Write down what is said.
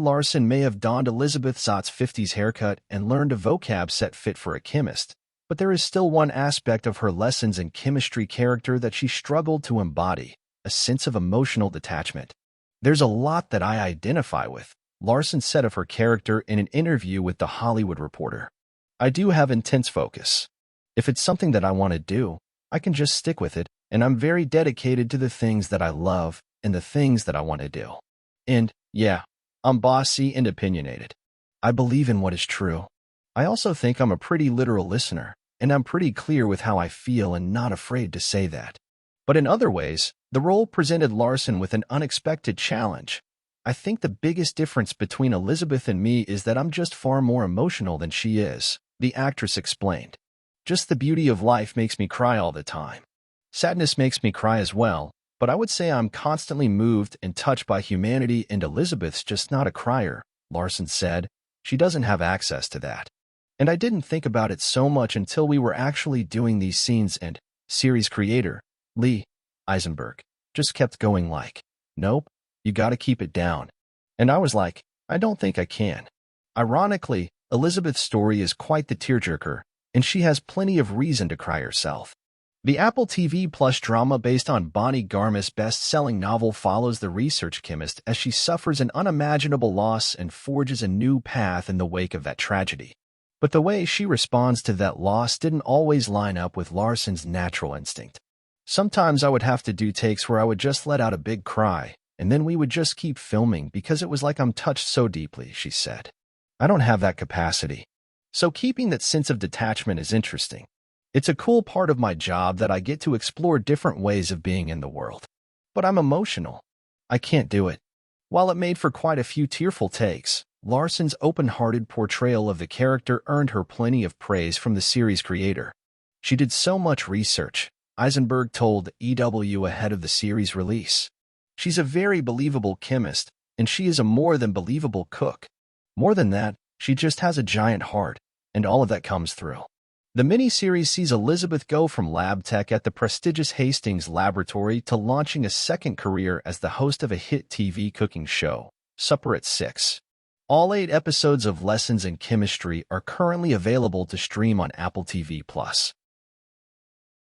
Larson may have donned Elizabeth Zott's 50s haircut and learned a vocab set fit for a chemist, but there is still one aspect of her lessons in chemistry character that she struggled to embody, a sense of emotional detachment. There's a lot that I identify with, Larson said of her character in an interview with The Hollywood Reporter. I do have intense focus. If it's something that I want to do, I can just stick with it, and I'm very dedicated to the things that I love and the things that I want to do. And, yeah, I'm bossy and opinionated. I believe in what is true. I also think I'm a pretty literal listener, and I'm pretty clear with how I feel and not afraid to say that. But in other ways, the role presented Larson with an unexpected challenge. I think the biggest difference between Elizabeth and me is that I'm just far more emotional than she is, the actress explained. Just the beauty of life makes me cry all the time. Sadness makes me cry as well, but I would say I'm constantly moved and touched by humanity, and Elizabeth's just not a crier, Larson said. She doesn't have access to that. And I didn't think about it so much until we were actually doing these scenes, and series creator, Lee Eisenberg, just kept going like, nope, you gotta keep it down. And I was like, I don't think I can. Ironically, Elizabeth's story is quite the tearjerker, and she has plenty of reason to cry herself. The Apple TV Plus drama based on Bonnie Garmus' best-selling novel follows the research chemist as she suffers an unimaginable loss and forges a new path in the wake of that tragedy. But the way she responds to that loss didn't always line up with Larson's natural instinct. Sometimes I would have to do takes where I would just let out a big cry, and then we would just keep filming because it was like I'm touched so deeply, she said. I don't have that capacity. So keeping that sense of detachment is interesting. It's a cool part of my job that I get to explore different ways of being in the world. But I'm emotional. I can't do it. While it made for quite a few tearful takes, Larson's open-hearted portrayal of the character earned her plenty of praise from the series creator. She did so much research, Eisenberg told EW ahead of the series release. She's a very believable chemist, and she is a more than believable cook. More than that, she just has a giant heart, and all of that comes through. The miniseries sees Elizabeth go from lab tech at the prestigious Hastings Laboratory to launching a second career as the host of a hit TV cooking show, Supper at 6. All 8 episodes of Lessons in Chemistry are currently available to stream on Apple TV+.